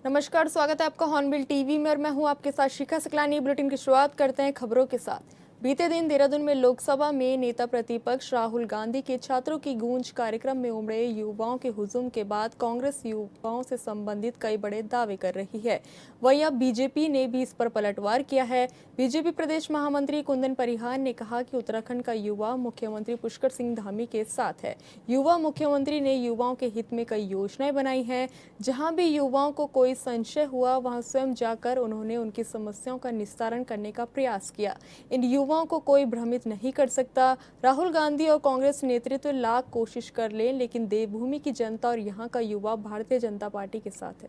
नमस्कार, स्वागत है आपका हॉर्नबिल टीवी में और मैं हूं आपके साथ शिखा सकलानी। बुलेटिन की शुरुआत करते हैं खबरों के साथ। बीते दिन देहरादून में लोकसभा में नेता प्रतिपक्ष राहुल गांधी के छात्रों की गूंज कार्यक्रम में उमड़े युवाओं के हुजूम के बाद कांग्रेस युवाओं से संबंधित कई बड़े दावे कर रही है। वहीं अब बीजेपी ने भी इस पर पलटवार किया है। बीजेपी प्रदेश महामंत्री कुंदन परिहार ने कहा कि उत्तराखंड का युवा मुख्यमंत्री पुष्कर सिंह धामी के साथ है। युवा मुख्यमंत्री ने युवाओं के हित में कई योजनाएं बनाई हैं। जहां भी युवाओं को कोई संशय हुआ वहां स्वयं जाकर उन्होंने उनकी समस्याओं का निस्तारण करने का प्रयास किया। इन युवाओं को कोई भ्रमित नहीं कर सकता। राहुल गांधी और कांग्रेस नेतृत्व लाख कोशिश कर ले, लेकिन देवभूमि की जनता और यहां का युवा भारतीय जनता पार्टी के साथ है।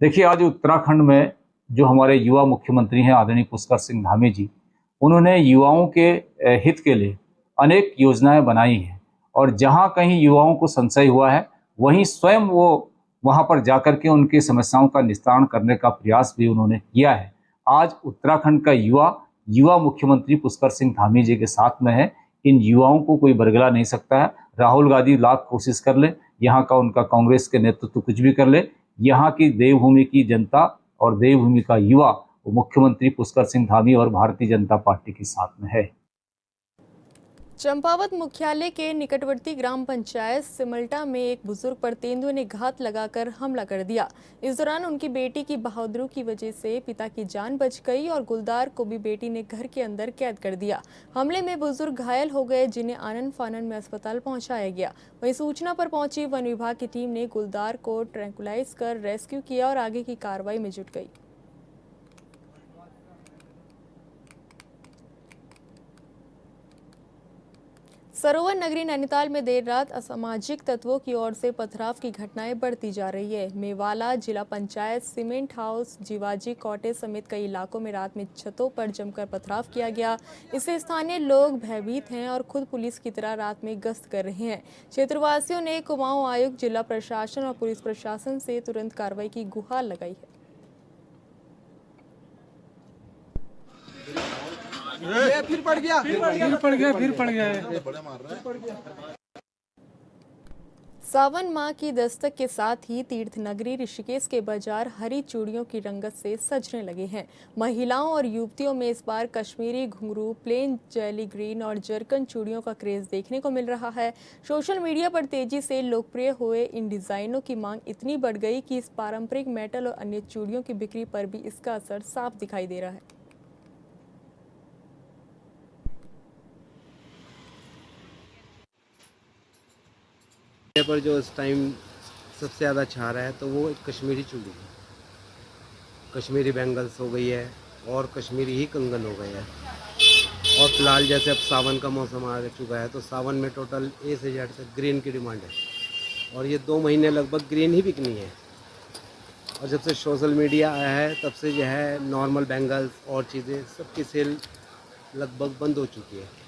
देखिए, आज उत्तराखंड में जो हमारे युवा मुख्यमंत्री हैं आदरणीय पुष्कर सिंह धामी जी, उन्होंने युवाओं के हित के लिए अनेक योजनाएं बनाई हैं और जहां कहीं युवाओं को संशय हुआ है वहीं स्वयं वो वहां पर जाकर के उनकी समस्याओं का निस्तारण करने का प्रयास भी उन्होंने किया है। आज उत्तराखंड का युवा मुख्यमंत्री पुष्कर सिंह धामी जी के साथ में है। इन युवाओं को कोई बरगला नहीं सकता है। राहुल गांधी लाख कोशिश कर ले, यहाँ का उनका कांग्रेस के नेतृत्व कुछ भी कर ले, यहाँ की देवभूमि की जनता और देवभूमि का युवा वो मुख्यमंत्री पुष्कर सिंह धामी और भारतीय जनता पार्टी के साथ में है। चंपावत मुख्यालय के निकटवर्ती ग्राम पंचायत सिमल्टा में एक बुजुर्ग पर तेंदुए ने घात लगाकर हमला कर दिया। इस दौरान उनकी बेटी की बहादुरी की वजह से पिता की जान बच गई और गुलदार को भी बेटी ने घर के अंदर कैद कर दिया। हमले में बुजुर्ग घायल हो गए, जिन्हें आनन फानन में अस्पताल पहुंचाया गया। वहीं सूचना पर पहुंची वन विभाग की टीम ने गुलदार को ट्रैंकुलाइज कर रेस्क्यू किया और आगे की कार्रवाई में जुट गई। सरोवर नगरी नैनीताल में देर रात असामाजिक तत्वों की ओर से पथराव की घटनाएं बढ़ती जा रही है। मेवाला जिला panchayat, cement house, Jiwaji cottage समेत कई इलाकों में रात में छतों पर जमकर पथराव किया गया। इससे स्थानीय लोग भयभीत हैं और खुद पुलिस की तरह रात में गश्त कर रहे हैं। क्षेत्रवासियों ने कुमाऊं आयुक्त, जिला प्रशासन और पुलिस प्रशासन से तुरंत कार्रवाई की गुहार लगाई है। फिर पड़ गया। सावन माह की दस्तक के साथ ही तीर्थ नगरी ऋषिकेश के बाजार हरी चूड़ियों की रंगत से सजने लगे हैं। महिलाओं और युवतियों में इस बार कश्मीरी घुंघरू, प्लेन जेली ग्रीन और जरकन चूड़ियों का क्रेज देखने को मिल रहा है। सोशल मीडिया पर तेजी से लोकप्रिय हुए इन डिजाइनों की मांग इतनी बढ़ गई कि इस पारंपरिक मेटल और अन्य चूड़ियों की बिक्री पर भी इसका असर साफ दिखाई दे रहा है। पर जो इस टाइम सबसे ज़्यादा छा रहा है तो वो एक कश्मीरी चूड़ी है, कश्मीरी बैंगल्स हो गई है और कश्मीरी ही कंगन हो गए हैं। और फिलहाल जैसे अब सावन का मौसम आ चुका है तो सावन में टोटल ए से जेड तक ग्रीन की डिमांड है और ये 2 महीने लगभग ग्रीन ही बिकनी है। और जब से सोशल मीडिया आया है तब से जो है नॉर्मल बैंगल्स और चीज़ें सबकी सेल लगभग बंद हो चुकी है।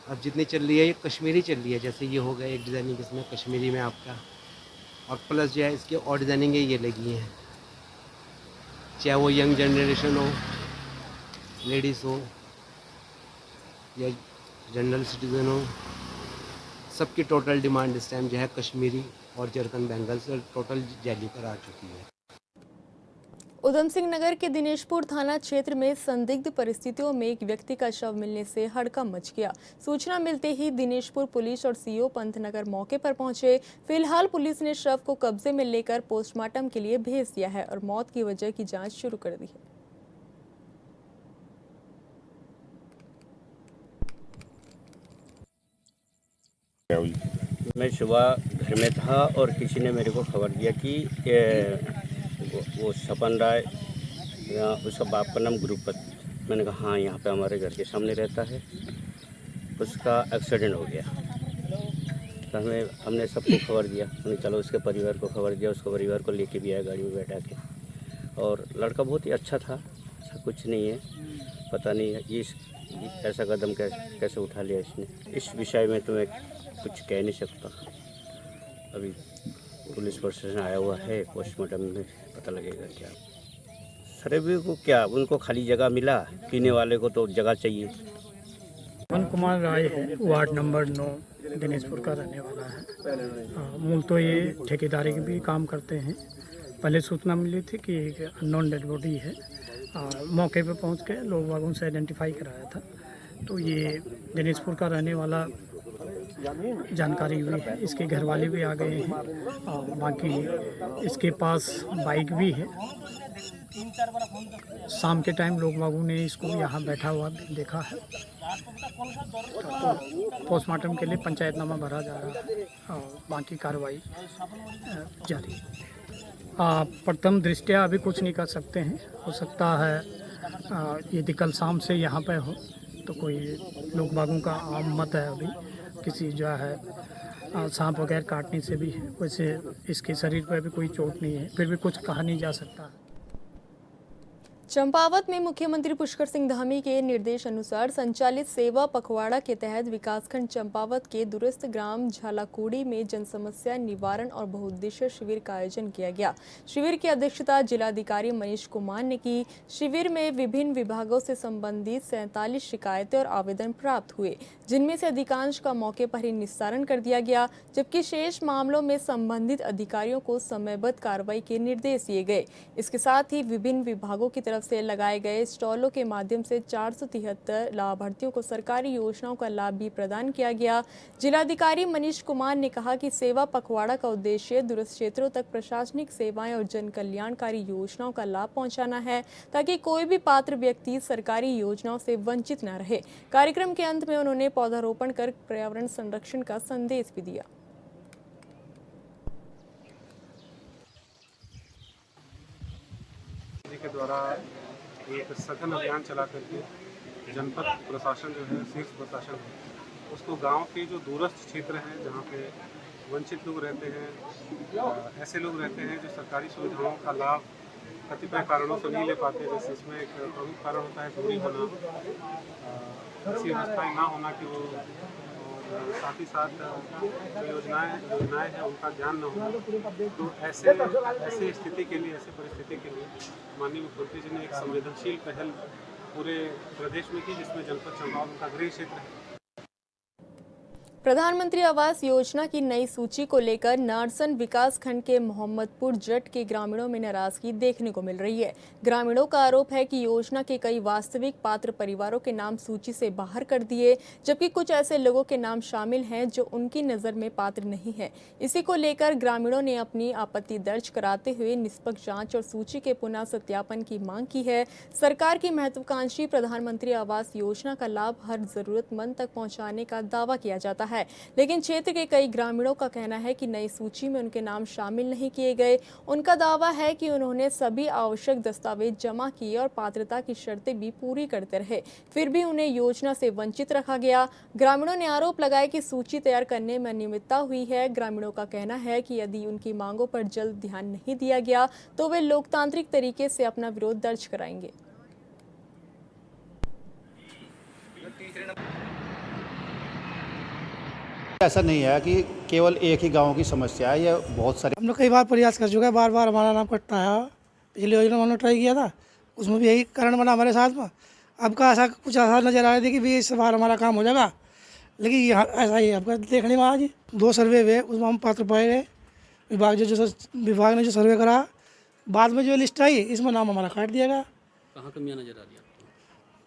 अब जितनी चल रही है ये कश्मीरी चल रही है। जैसे ये हो गया एक डिज़ाइनिंग इसमें कश्मीरी में आपका, और प्लस जो है इसकी और डिज़ाइनिंग ये लगी हैं, चाहे वो यंग जनरेशन हो, लेडीज़ हो या जनरल सिटीजन हो, सबकी टोटल डिमांड इस टाइम जो है कश्मीरी और जरकन बैंगल्स और टोटल जैली पर आ चुकी है। उधम सिंह नगर के दिनेशपुर थाना क्षेत्र में संदिग्ध परिस्थितियों में एक व्यक्ति का शव मिलने से हड़कंप मच गया। सूचना मिलते ही दिनेशपुर पुलिस और सीओ पंतनगर मौके पर पहुंचे। फिलहाल पुलिस ने शव को कब्जे में लेकर पोस्टमार्टम के लिए भेज दिया है और मौत की वजह की जांच शुरू कर दी है। मैं सुबह घर में था और किसी ने मेरे को खबर दिया कि वो सपन राय, उसका बाप का नाम गुरुपत। मैंने कहा हाँ, यहाँ पे हमारे घर के सामने रहता है, उसका एक्सीडेंट हो गया। तो हमने सबको खबर दिया। हमने चलो उसके परिवार को खबर दिया, उसको परिवार को लेके भी आया गाड़ी में बैठा के। और लड़का बहुत ही अच्छा था, ऐसा कुछ नहीं है। पता नहीं ये ऐसा कदम कैसे उठा लिया इसने। इस विषय में तो मैं कुछ कह नहीं सकता। अभी पुलिस प्रशासन आया हुआ है, पोस्टमार्टम में पता लगेगा क्या। सर्वे को क्या, उनको खाली जगह मिला, पीने वाले को तो जगह चाहिए। पवन कुमार राय है, वार्ड नंबर 9 दिनेशपुर का रहने वाला है। मूल तो ये ठेकेदारी के भी काम करते हैं। पहले सूचना मिली थी कि एक अननोन डेड बॉडी है। मौके पे पहुंच के लोग वागों से आइडेंटिफाई कराया था, तो ये दिनेशपुर का रहने वाला जानकारी हुई है। इसके घर वाले भी आ गए हैं और बाकी इसके पास बाइक भी है। शाम के टाइम लोग बागों ने इसको यहाँ बैठा हुआ देखा है। तो पोस्टमार्टम के लिए पंचायतनामा भरा जा रहा है और बाकी कार्रवाई जारी है। प्रथम दृष्टया अभी कुछ नहीं कर सकते हैं। हो सकता है यदि कल शाम से यहाँ पे हो तो कोई लोग बागों का आम मत है अभी किसी जो है सांप वगैरह काटने से भी है। वैसे इसके शरीर पर भी कोई चोट नहीं है, फिर भी कुछ कहा नहीं जा सकता। चंपावत में मुख्यमंत्री पुष्कर सिंह धामी के निर्देश अनुसार संचालित सेवा पखवाड़ा के तहत विकासखंड चंपावत के दूरस्थ ग्राम झालाकोड़ी में जन समस्या निवारण और बहुउद्देशीय शिविर का आयोजन किया गया। शिविर की अध्यक्षता जिलाधिकारी मनीष कुमार ने की। शिविर में विभिन्न विभागों से संबंधित 47 शिकायतें और आवेदन प्राप्त हुए, जिनमें से अधिकांश का मौके पर ही निस्तारण कर दिया गया, जबकि शेष मामलों में संबंधित अधिकारियों को समयबद्ध कार्रवाई के निर्देश दिए गए। इसके साथ ही विभिन्न विभागों की तरफ से लगाए गए स्टॉलों के माध्यम से 473 लाभार्थियों को सरकारी योजनाओं का लाभ भी प्रदान किया गया। जिलाधिकारी मनीष कुमार ने कहा कि सेवा पखवाड़ा का उद्देश्य दूरस्थ क्षेत्रों तक प्रशासनिक सेवाएं और जन कल्याणकारी योजनाओं का लाभ पहुंचाना है, ताकि कोई भी पात्र व्यक्ति सरकारी योजनाओं से वंचित न रहे। कार्यक्रम के अंत में उन्होंने पौधारोपण कर पर्यावरण संरक्षण का संदेश भी दिया। के द्वारा एक सघन अभियान चला करके जनपद प्रशासन जो है, शीर्ष प्रशासन है, उसको गांव के जो दूरस्थ क्षेत्र हैं जहां पे वंचित लोग रहते हैं, ऐसे लोग रहते हैं जो सरकारी सुविधाओं का लाभ कतिपय कारणों से नहीं ले पाते। जैसे इसमें एक प्रमुख कारण होता है दूरी होना, ऐसी व्यवस्थाएँ ना होना कि वो, और साथ ही साथ जो योजनाएं हैं उनका ज्ञान न होना। तो ऐसे स्थिति के लिए, ऐसे परिस्थिति के लिए माननीय मुख्यमंत्री जी ने एक संवेदनशील पहल पूरे प्रदेश में की, जिसमें जनपद चंपावत उनका गृह क्षेत्र है। प्रधानमंत्री आवास योजना की नई सूची को लेकर नारसन विकास खंड के मोहम्मदपुर जट के ग्रामीणों में नाराजगी देखने को मिल रही है। ग्रामीणों का आरोप है कि योजना के कई वास्तविक पात्र परिवारों के नाम सूची से बाहर कर दिए, जबकि कुछ ऐसे लोगों के नाम शामिल हैं जो उनकी नज़र में पात्र नहीं है। इसी को लेकर ग्रामीणों ने अपनी आपत्ति दर्ज कराते हुए निष्पक्ष जांच और सूची के पुनः सत्यापन की मांग की है। सरकार की महत्वाकांक्षी प्रधानमंत्री आवास योजना का लाभ हर जरूरतमंद तक पहुँचाने का दावा किया जाता है, लेकिन क्षेत्र के कई ग्रामीणों का कहना है कि नई सूची में उनके नाम शामिल नहीं किए गए। उनका दावा है कि उन्होंने सभी आवश्यक दस्तावेज जमा किए और पात्रता की शर्तें भी पूरी करते रहे, फिर भी उन्हें योजना से वंचित रखा गया। ग्रामीणों ने आरोप लगाया कि सूची तैयार करने में अनियमितता हुई है। ग्रामीणों का कहना है कि यदि उनकी मांगों पर जल्द ध्यान नहीं दिया गया तो वे लोकतांत्रिक तरीके से अपना विरोध दर्ज कराएंगे। ऐसा नहीं है कि केवल एक ही गांव की समस्या है, ये बहुत सारी। हम लोग कई बार प्रयास कर चुके हैं, बार बार हमारा नाम कटता है। पिछली योजना हमने ट्राई किया था, उसमें भी यही कारण बना हमारे साथ में। अब का ऐसा कुछ ऐसा नजर आ रहा था कि भी इस बार हमारा काम हो जाएगा, लेकिन यहाँ ऐसा ही आपका देखने में आज 2 सर्वे हुए, उसमें हम पात्र पाए गए। विभाग ने जो सर्वे करा, बाद में जो लिस्ट आई इसमें नाम हमारा काट दिया गया। कहाँ कमियाँ नजर आ रही है?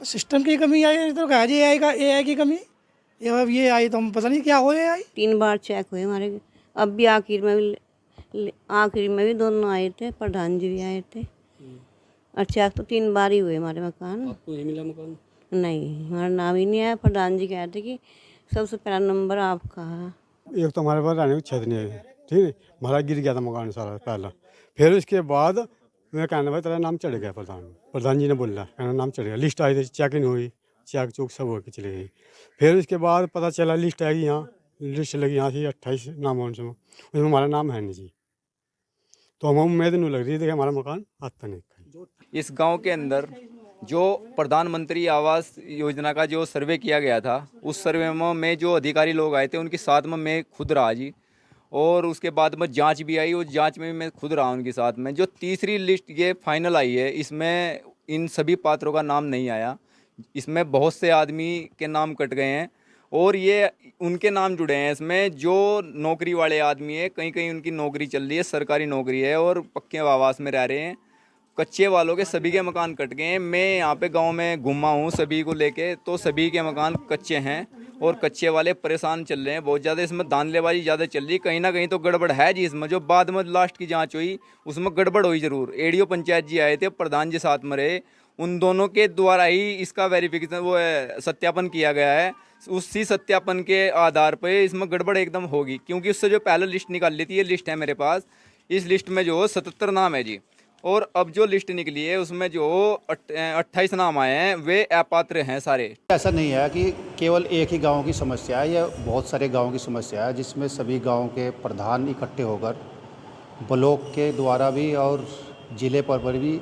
सिस्टम की कमी आई तो कहा जी AI की कमी। ये आई तो हम पता नहीं क्या हो। AI 3 बार चेक हुए हमारे। अब भी आखिर में भी दोनों आए थे, प्रधान जी भी आए थे, और चेक तो 3 बार ही हुए हमारे मकान। आपको नहीं मिला मकान? नहीं, हमारा नाम ही नहीं आया। प्रधान जी कहते कि सबसे पहला नंबर आपका है। एक तो हमारे पास रहने की छत नहीं है, ठीक है, हमारा गिर गया था मकान सारा पहला। फिर उसके बाद मैं कहना भाई तेरा नाम चढ़ गया। प्रधान जी ने बोला कहना नाम चढ़ गया। लिस्ट आई थी, चेकिंग हुई, चेक चूक सब होकर चली गई। फिर उसके बाद पता चला लिस्ट आएगी, यहाँ लिस्ट लगी, यहाँ से 28 नाम है, उसमें हमारा नाम है नहीं जी। तो हम उम्मीद नहीं लग रही थी कि हमारा मकान आता नहीं। इस गांव के अंदर जो प्रधानमंत्री आवास योजना का जो सर्वे किया गया था, उस सर्वे में जो अधिकारी लोग आए थे उनके साथ में मैं खुद रहा जी, और उसके बाद में जांच भी आई, उस जांच में भी मैं खुद रहा उनके साथ में। जो तीसरी लिस्ट ये फाइनल आई है, इसमें इन सभी पात्रों का नाम नहीं आया। इसमें बहुत से आदमी के नाम कट गए हैं और ये उनके नाम जुड़े हैं इसमें जो नौकरी वाले आदमी है। कहीं कहीं उनकी नौकरी चल रही है, सरकारी नौकरी है और पक्के आवास में रह रहे हैं। कच्चे वालों के सभी के मकान कट गए हैं। मैं यहाँ पे गांव में घूमा हूँ सभी को लेके, तो सभी के मकान कच्चे हैं और कच्चे वाले परेशान चल रहे हैं बहुत ज़्यादा। इसमें धांधलेबाजी ज़्यादा चल रही है, कहीं ना कहीं तो गड़बड़ है जी इसमें। जो बाद में लास्ट की जांच हुई उसमें गड़बड़ हुई ज़रूर। एडीओ पंचायत जी आए थे, प्रधान जी साथ में रहे, उन दोनों के द्वारा ही इसका वेरिफिकेशन वो सत्यापन किया गया है। उसी सत्यापन के आधार पर इसमें गड़बड़ एकदम होगी, क्योंकि उससे जो पहले लिस्ट निकाल ली थी, ये लिस्ट है मेरे पास। इस लिस्ट में जो 77 नाम है जी, और अब जो लिस्ट निकली है उसमें जो 28 नाम आए हैं वे अपात्र हैं सारे। ऐसा नहीं है कि केवल एक ही गांव की समस्या है, यह बहुत सारे गांव की समस्या है, जिसमें सभी गांव के प्रधान इकट्ठे होकर ब्लॉक के द्वारा भी और ज़िले पर भी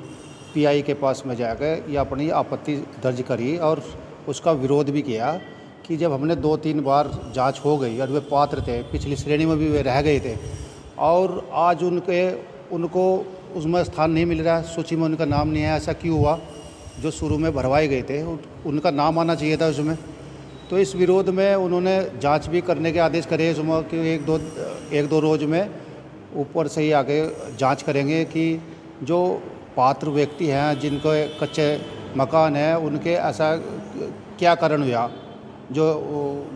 पीआई के पास में जाकर ये अपनी आपत्ति दर्ज करी और उसका विरोध भी किया कि जब हमने 2-3 बार जांच हो गई और वे पात्र थे, पिछली श्रेणी में भी वे रह गए थे और आज उनको उसमें स्थान नहीं मिल रहा है, सूची में उनका नाम नहीं है। ऐसा क्यों हुआ? जो शुरू में भरवाए गए थे उनका नाम आना चाहिए था उसमें। तो इस विरोध में उन्होंने जांच भी करने के आदेश करे इसमें कि एक दो रोज़ में ऊपर से ही आगे जांच करेंगे कि जो पात्र व्यक्ति हैं जिनको कच्चे मकान हैं उनके ऐसा क्या कारण हुआ जो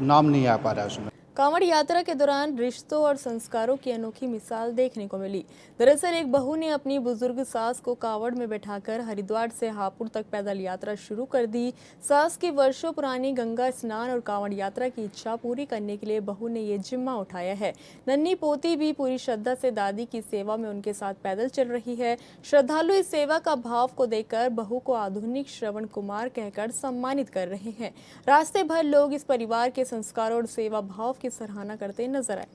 नाम नहीं आ पा रहा है उसमें। कांवड़ यात्रा के दौरान रिश्तों और संस्कारों की अनोखी मिसाल देखने को मिली। दरअसल एक बहू ने अपनी बुजुर्ग सास को कांवड़ में बैठाकर हरिद्वार से हापुड़ तक पैदल यात्रा शुरू कर दी। सास की वर्षों पुरानी गंगा स्नान और कांवड़ यात्रा की इच्छा पूरी करने के लिए बहू ने ये जिम्मा उठाया है। नन्ही पोती भी पूरी श्रद्धा से दादी की सेवा में उनके साथ पैदल चल रही है। श्रद्धालु इस सेवा का भाव को देखकर बहू को आधुनिक श्रवण कुमार कहकर सम्मानित कर रहे हैं। रास्ते भर लोग इस परिवार के संस्कारों और सेवा भाव की सराहना करते नजर आए।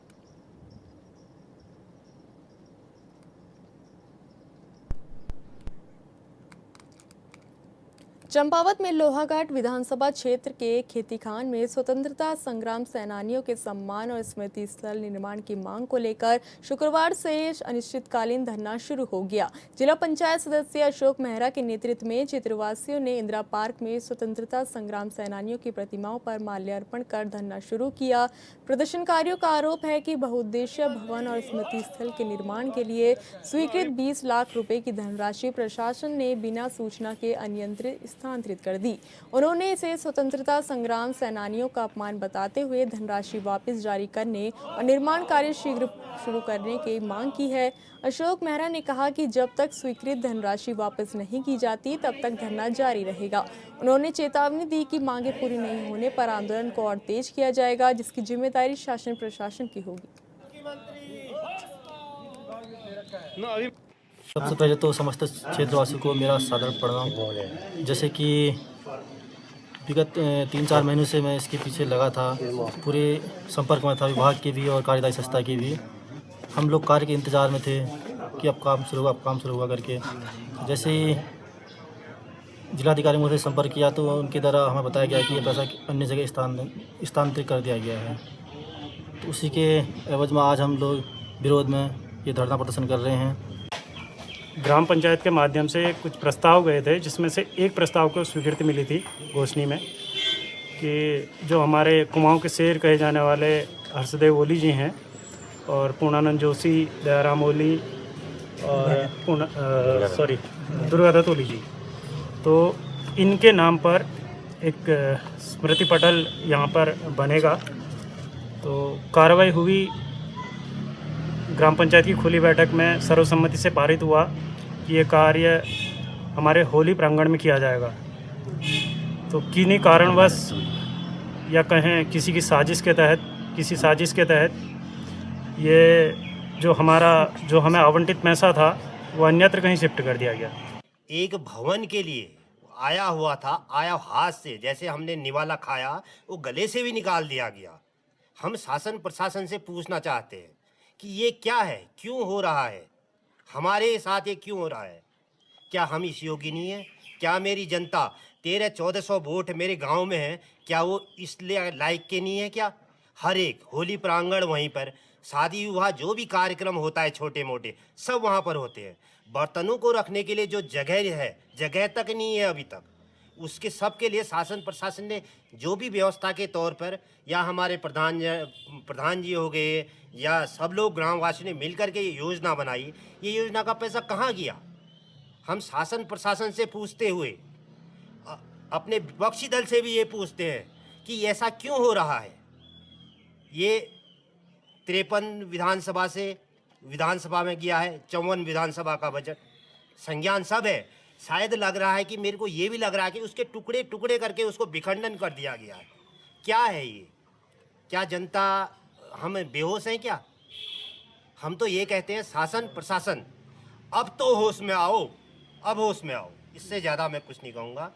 चंपावत में लोहाघाट विधानसभा क्षेत्र के खेतीखान में स्वतंत्रता संग्राम सेनानियों के सम्मान और स्मृति स्थल निर्माण की मांग को लेकर शुक्रवार से अनिश्चितकालीन धरना शुरू हो गया। जिला पंचायत सदस्य अशोक मेहरा के नेतृत्व में क्षेत्रवासियों ने इंदिरा पार्क में स्वतंत्रता संग्राम सेनानियों की प्रतिमाओं पर माल्यार्पण कर धरना शुरू किया। प्रदर्शनकारियों का आरोप है कि बहुउद्देशीय भवन और स्मृति स्थल के निर्माण के लिए स्वीकृत 20 लाख रुपए की धनराशि प्रशासन ने बिना सूचना के अनियंत्रित स्थानांतरित कर दी। उन्होंने इसे स्वतंत्रता संग्राम सेनानियों का अपमान बताते हुए धनराशि वापस जारी करने और निर्माण कार्य शीघ्र शुरू करने की मांग की है। अशोक मेहरा ने कहा कि जब तक स्वीकृत धनराशि वापस नहीं की जाती तब तक धरना जारी रहेगा। उन्होंने चेतावनी दी कि मांगे पूरी नहीं होने पर आंदोलन को और तेज किया जाएगा, जिसकी जिम्मेदारी शासन प्रशासन की होगी। सबसे पहले तो समस्त क्षेत्रवासियों को मेरा सादर प्रणाम। जैसे कि विगत 3-4 महीनों से मैं इसके पीछे लगा था, पूरे संपर्क में था विभाग के भी और कार्यदायी संस्था के भी। हम लोग कार्य के इंतज़ार में थे कि अब काम शुरू होगा करके। जैसे ही जिलाधिकारी मुझसे संपर्क किया तो उनके द्वारा हमें बताया गया कि ये पैसा अन्य जगह स्थानांतरित कर दिया गया है। तो उसी के एवज में आज हम लोग विरोध में ये धरना प्रदर्शन कर रहे हैं। ग्राम पंचायत के माध्यम से कुछ प्रस्ताव गए थे, जिसमें से एक प्रस्ताव को स्वीकृति मिली थी घोषणी में कि जो हमारे कुमाऊं के शेर कहे जाने वाले हर्षदेव ओली जी हैं और पूर्णानंद जोशी, दयाराम ओली और दुर्गादत्त ओली जी, तो इनके नाम पर एक स्मृति पटल यहाँ पर बनेगा। तो कार्रवाई हुई, ग्राम पंचायत की खुली बैठक में सर्वसम्मति से पारित हुआ कि ये कार्य हमारे होली प्रांगण में किया जाएगा। तो किन्हीं कारणवश या कहें किसी साजिश के तहत ये जो हमें आवंटित पैसा था वो अन्यत्र कहीं शिफ्ट कर दिया गया। एक भवन के लिए आया हुआ था, आया हाथ से, जैसे हमने निवाला खाया वो गले से भी निकाल दिया गया। हम शासन प्रशासन से पूछना चाहते हैं कि ये क्या है, क्यों हो रहा है, हमारे साथ ये क्यों हो रहा है? क्या हम इस योग्य नहीं है? क्या मेरी जनता 1300-1400 वोट मेरे गांव में है, क्या वो इसलिए लायक के नहीं है? क्या हर एक होली प्रांगण वहीं पर शादी विवाह जो भी कार्यक्रम होता है छोटे मोटे सब वहाँ पर होते हैं। बर्तनों को रखने के लिए जो जगह है, जगह तक नहीं है अभी तक। उसके सब के लिए शासन प्रशासन ने जो भी व्यवस्था के तौर पर, या हमारे प्रधान जी हो गए या सब लोग ग्रामवासियों ने मिलकर के ये योजना बनाई। ये योजना का पैसा कहाँ गया? हम शासन प्रशासन से पूछते हुए अपने विपक्षी दल से भी ये पूछते हैं कि ऐसा क्यों हो रहा है। ये 53 विधानसभा से विधानसभा में गया है, 54 विधानसभा का बजट संज्ञान सब है। शायद लग रहा है कि मेरे को ये भी लग रहा है कि उसके टुकड़े टुकड़े करके उसको विखंडन कर दिया गया है। क्या है ये? क्या जनता हम बेहोश हैं क्या? हम तो ये कहते हैं शासन प्रशासन अब तो होश में आओ, अब होश में आओ। इससे ज़्यादा मैं कुछ नहीं कहूँगा।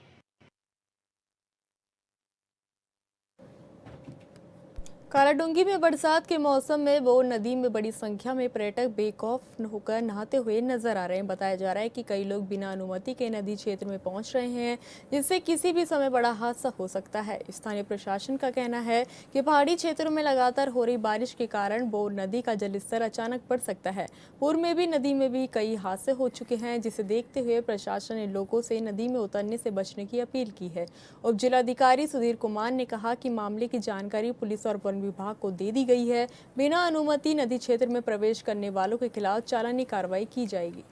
कालाडूंगी में बरसात के मौसम में वो नदी में बड़ी संख्या में पर्यटक बेखौफ होकर नहाते हुए नजर आ रहे हैं। बताया जा रहा है कि कई लोग बिना अनुमति के नदी क्षेत्र में पहुंच रहे हैं, जिससे किसी भी समय बड़ा हादसा हो सकता है। स्थानीय प्रशासन का कहना है कि पहाड़ी क्षेत्रों में लगातार हो रही बारिश के कारण बोर नदी का जलस्तर अचानक बढ़ सकता है। पूर्व में भी नदी में भी कई हादसे हो चुके हैं, जिसे देखते हुए प्रशासन ने लोगों से नदी में उतरने से बचने की अपील की है। उप जिलाधिकारी सुधीर कुमार ने कहा कि मामले की जानकारी पुलिस और वन विभाग को दे दी गई है। बिना अनुमति नदी क्षेत्र में प्रवेश करने वालों के खिलाफ चालानी कार्रवाई की जाएगी।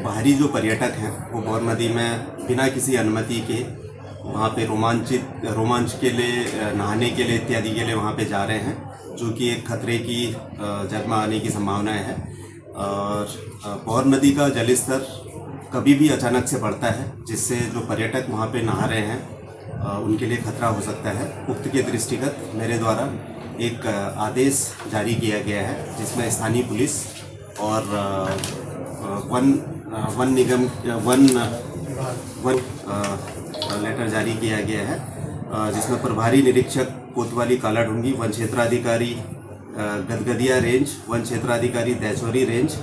बाहरी जो पर्यटक हैं वो बौर नदी में बिना किसी अनुमति के वहाँ पे रोमांच के लिए, नहाने के लिए इत्यादि के लिए वहाँ पे जा रहे हैं, जो कि एक खतरे की जद में आने की संभावनाएं है। और बौर नदी का जलस्तर कभी भी अचानक से बढ़ता है, जिससे जो पर्यटक वहाँ पे नहा रहे हैं उनके लिए खतरा हो सकता है। उक्त के दृष्टिगत मेरे द्वारा एक आदेश जारी किया गया है, जिसमें स्थानीय पुलिस और वन निगम लेटर जारी किया गया है, जिसमें प्रभारी निरीक्षक कोतवाली कालाढूंगी, वन क्षेत्राधिकारी गदगदिया रेंज, वन क्षेत्राधिकारी Daichauri range,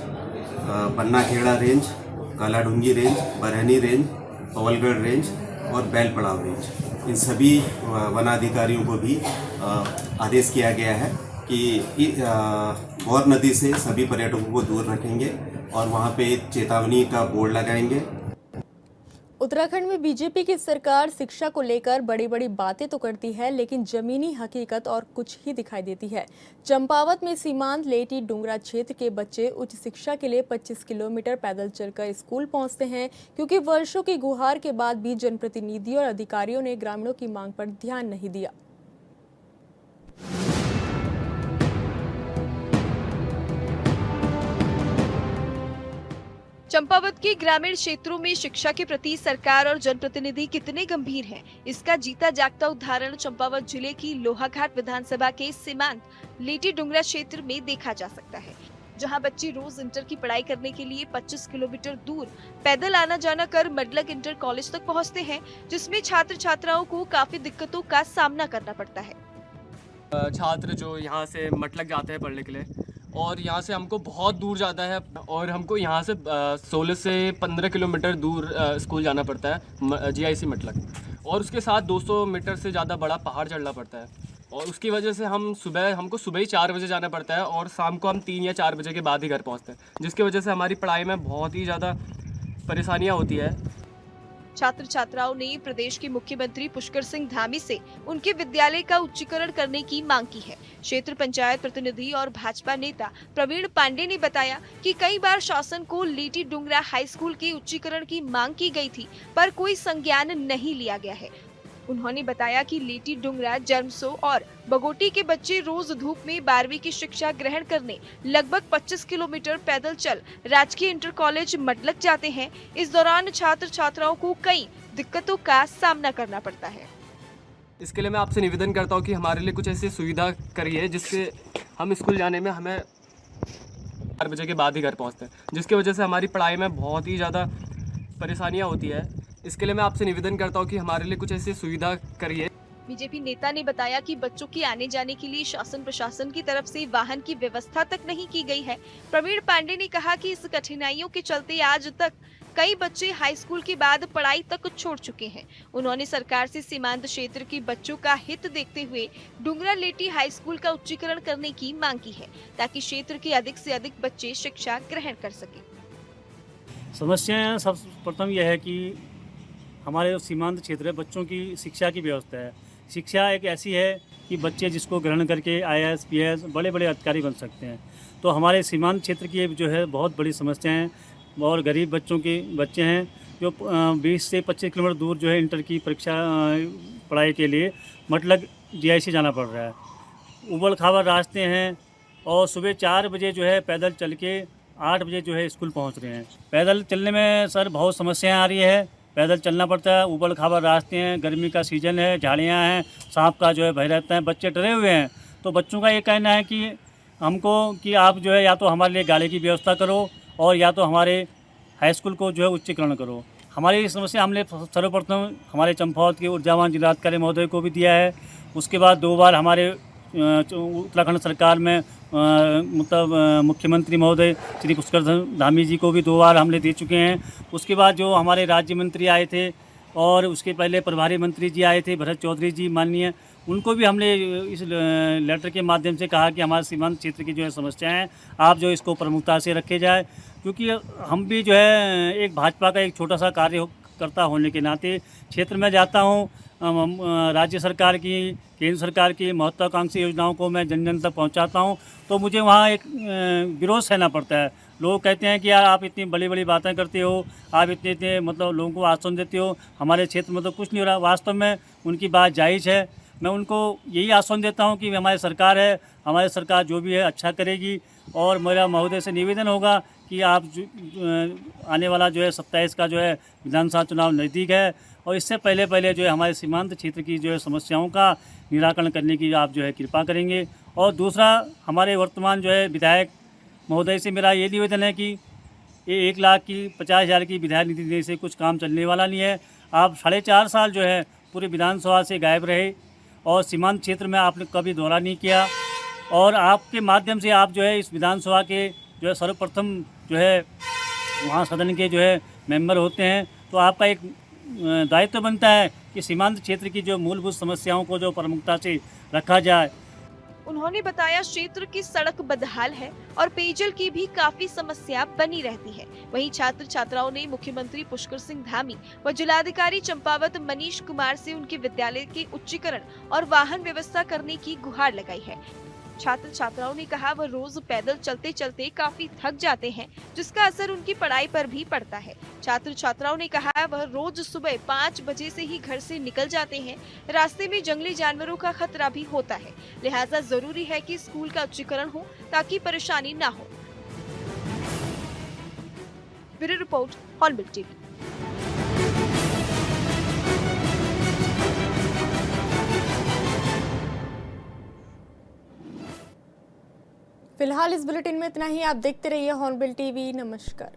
Pannakheda range, Kaladhungi range, Barhani range, Pawalgarh range और बैल पड़ाव रेंज, इन सभी वनाधिकारियों को भी आदेश किया गया है कि बौर नदी से सभी पर्यटकों को दूर रखेंगे और वहाँ पे एक चेतावनी का बोर्ड लगाएंगे। उत्तराखंड में बीजेपी की सरकार शिक्षा को लेकर बड़ी बड़ी बातें तो करती है, लेकिन जमीनी हकीकत और कुछ ही दिखाई देती है। चंपावत में सीमांत लेटी डुंगरा क्षेत्र के बच्चे उच्च शिक्षा के लिए 25 किलोमीटर पैदल चलकर स्कूल पहुंचते हैं, क्योंकि वर्षों की गुहार के बाद भी जनप्रतिनिधियों और अधिकारियों ने ग्रामीणों की मांग पर ध्यान नहीं दिया। चंपावत के ग्रामीण क्षेत्रों में शिक्षा के प्रति सरकार और जनप्रतिनिधि कितने गंभीर हैं, इसका जीता जागता उदाहरण चंपावत जिले की लोहाघाट विधानसभा के सीमांत लेटी डुंगरा क्षेत्र में देखा जा सकता है, जहां बच्चे रोज इंटर की पढ़ाई करने के लिए 25 किलोमीटर दूर पैदल आना जाना कर मडलक इंटर कॉलेज तक पहुंचते हैं, जिसमें छात्र छात्राओं को काफी दिक्कतों का सामना करना पड़ता है। छात्र जो यहाँ से मटलक जाते हैं पढ़ने के लिए, और यहाँ से हमको बहुत दूर जाता है, और हमको यहाँ से 16 से 15 किलोमीटर दूर स्कूल जाना पड़ता है GIC मटलक, और उसके साथ 200 मीटर से ज़्यादा बड़ा पहाड़ चढ़ना पड़ता है, और उसकी वजह से हमको सुबह ही 4 बजे जाना पड़ता है और शाम को हम 3 या 4 बजे के बाद ही घर पहुँचते हैं, जिसकी वजह से हमारी पढ़ाई में बहुत ही ज़्यादा परेशानियाँ होती है। छात्र छात्राओं ने प्रदेश के मुख्यमंत्री पुष्कर सिंह धामी से उनके विद्यालय का उच्चीकरण करने की मांग की है। क्षेत्र पंचायत प्रतिनिधि और भाजपा नेता प्रवीण पांडे ने बताया कि कई बार शासन को लेटी डुंगरा हाई स्कूल के उच्चीकरण की मांग की गई थी, पर कोई संज्ञान नहीं लिया गया है। उन्होंने बताया कि लेटी डुंगरा, जर्मसो और बगोटी के बच्चे रोज धूप में 12वीं की शिक्षा ग्रहण करने लगभग 25 किलोमीटर पैदल चल राजकीय इंटर कॉलेज मडलक जाते हैं। इस दौरान छात्र छात्राओं को कई दिक्कतों का सामना करना पड़ता है। इसके लिए मैं आपसे निवेदन करता हूँ कि हमारे लिए कुछ ऐसी सुविधा करिए जिससे हम स्कूल जाने में हमें 4 बजे के बाद ही घर पहुँचते हैं, जिसकी वजह से हमारी पढ़ाई में बहुत ही ज़्यादा परेशानियाँ होती है। इसके लिए मैं आपसे निवेदन करता हूँ कि हमारे लिए कुछ ऐसी सुविधा करिए। बीजेपी नेता ने बताया कि बच्चों के आने जाने के लिए शासन प्रशासन की तरफ से वाहन की व्यवस्था तक नहीं की गई है। प्रवीण पांडे ने कहा कि इस कठिनाइयों के चलते आज तक कई बच्चे हाई स्कूल के बाद पढ़ाई तक छोड़ चुके हैं। उन्होंने सरकार से सीमांत क्षेत्र के बच्चों का हित देखते हुए डुंगरा लेटी हाई स्कूल का उच्चीकरण करने की मांग की है, ताकि क्षेत्र के अधिक से अधिक बच्चे शिक्षा ग्रहण कर सकें। समस्याएं सर्वप्रथम यह है कि हमारे जो सीमांत क्षेत्र है, बच्चों की शिक्षा की व्यवस्था है। शिक्षा एक ऐसी है कि बच्चे जिसको ग्रहण करके IAS, PAS बड़े बड़े अधिकारी बन सकते हैं। तो हमारे सीमांत क्षेत्र की जो है बहुत बड़ी समस्या है और गरीब बच्चे हैं जो 20 से 25 किलोमीटर दूर जो है इंटर की परीक्षा पढ़ाई के लिए मतलब GIC जाना पड़ रहा है। उबड़ खाबड़ रास्ते हैं और सुबह 4 बजे जो है पैदल चल के 8 बजे जो है स्कूल पहुंच रहे हैं। पैदल चलने में सर बहुत समस्याएं आ रही है। पैदल चलना पड़ता है, उबड़ खाबड़ रास्ते हैं, गर्मी का सीज़न है, झाड़ियाँ हैं, सांप का जो है भय रहता है, बच्चे डरे हुए हैं। तो बच्चों का ये कहना है कि हमको कि आप जो है या तो हमारे लिए गाड़ी की व्यवस्था करो और या तो हमारे हाई स्कूल को जो है उच्चीकरण करो। हमारी ये समस्या हमने सर्वप्रथम हमारे चंपावत के ऊर्जावान जिलाधिकारी महोदय को भी दिया है। उसके बाद 2 बार हमारे उत्तराखंड सरकार में मुख्यमंत्री महोदय श्री पुष्कर धामी जी को भी 2 बार हमने दे चुके हैं। उसके बाद जो हमारे राज्य मंत्री आए थे और उसके पहले प्रभारी मंत्री जी आए थे भरत चौधरी जी माननीय, उनको भी हमने इस लेटर के माध्यम से कहा कि हमारे सीमांत क्षेत्र की जो है समस्याएं हैं, आप जो इसको प्रमुखता से रखे जाए। क्योंकि हम भी जो है एक भाजपा का एक छोटा सा कार्यकर्ता होने के नाते क्षेत्र में जाता हूँ। राज्य सरकार की, केंद्र सरकार की महत्वाकांक्षी योजनाओं को मैं जन जन तक पहुंचाता हूं, तो मुझे वहां एक विरोध सहना पड़ता है। लोग कहते हैं कि यार आप इतनी बड़ी बड़ी बातें करते हो, आप इतने मतलब लोगों को आश्वासन देते हो, हमारे क्षेत्र में तो कुछ नहीं हो रहा। वास्तव में उनकी बात जायज़ है। मैं उनको यही आश्वासन देता हूं कि हमारी सरकार है, हमारी सरकार जो भी है अच्छा करेगी। और मेरा महोदय से निवेदन होगा कि आप आने वाला जो है 27 का जो है विधानसभा चुनाव नज़दीक है और इससे पहले जो है हमारे सीमांत क्षेत्र की जो है समस्याओं का निराकरण करने की आप जो है कृपा करेंगे। और दूसरा, हमारे वर्तमान जो है विधायक महोदय से मेरा ये निवेदन है कि ये 1,50,000 की विधायक निधि देने से कुछ काम चलने वाला नहीं है। आप 4.5 साल जो है पूरे विधानसभा से गायब रहे और सीमांत क्षेत्र में आपने कभी दौरा नहीं किया और आपके माध्यम से आप जो है इस विधानसभा के जो है सर्वप्रथम जो है वहाँ सदन के जो है मेंबर होते हैं। तो आपका एक दायित्व बनता है कि सीमांत क्षेत्र की जो मूलभूत समस्याओं को जो प्रमुखता से रखा जाए। उन्होंने बताया क्षेत्र की सड़क बदहाल है और पेयजल की भी काफी समस्या बनी रहती है। वहीं छात्र छात्राओं ने मुख्यमंत्री पुष्कर सिंह धामी व जिलाधिकारी चंपावत मनीष कुमार से उनके विद्यालय के उच्चीकरण और वाहन व्यवस्था करने की गुहार लगाई है। छात्र छात्राओं ने कहा वह रोज पैदल चलते चलते काफी थक जाते हैं, जिसका असर उनकी पढ़ाई पर भी पड़ता है। छात्र छात्राओं ने कहा वह रोज सुबह 5 बजे से ही घर से निकल जाते हैं। रास्ते में जंगली जानवरों का खतरा भी होता है, लिहाजा जरूरी है कि स्कूल का उच्चीकरण हो ताकि परेशानी न हो। Bureau report, hornbill TV. फिलहाल इस बुलेटिन में इतना ही। आप देखते रहिए हॉर्नबिल टीवी। नमस्कार।